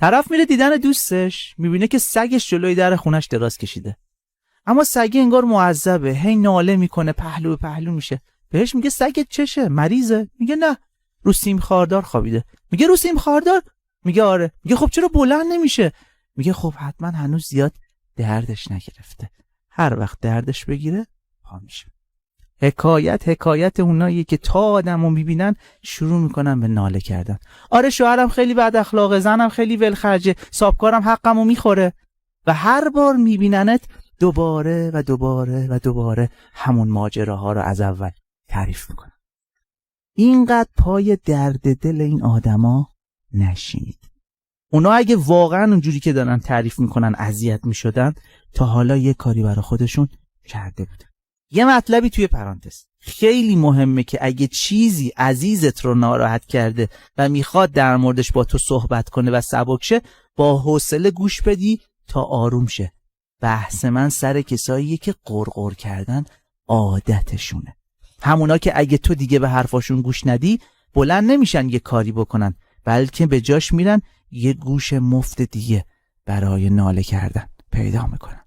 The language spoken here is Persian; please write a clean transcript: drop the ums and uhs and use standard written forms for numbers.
طرف میره دیدن دوستش، میبینه که سگش جلوی در خونش دراز کشیده. اما سگه انگار معذبه، هی ناله میکنه، پهلو به پهلو میشه. بهش میگه سگت چشه؟ مریضه؟ میگه نه، رو سیم خاردار خوابیده. میگه رو سیم خاردار؟ میگه آره. میگه خب چرا بلند نمیشه؟ میگه خب حتما هنوز زیاد دردش نگرفته، هر وقت دردش بگیره پا میشه. حکایت اونایی که تا آدمو میبینن شروع میکنن به ناله کردن. آره شوهرم خیلی بد اخلاقه، زنم خیلی ولخرجه، صاحبکارم حقمو میخوره. و هر بار میبیننت دوباره و دوباره و دوباره همون ماجراها رو از اول تعریف میکنن. اینقدر پای درد دل این آدما نشینید. اونا اگه واقعا اونجوری که دارن تعریف میکنن اذیت میشدن، تا حالا یه کاری برای خودشون کرده بودن. یه مطلبی توی پرانتز خیلی مهمه که اگه چیزی عزیزت رو ناراحت کرده و میخواد در موردش با تو صحبت کنه و سبک شه، با حوصله گوش بدی تا آروم شه. بحث من سر کساییه که قرقر کردن عادتشونه. همونا که اگه تو دیگه به حرفاشون گوش ندی، بلند نمیشن یه کاری بکنن، بلکه به جاش میرن یه گوش مفت دیگه برای ناله کردن پیدا میکنن.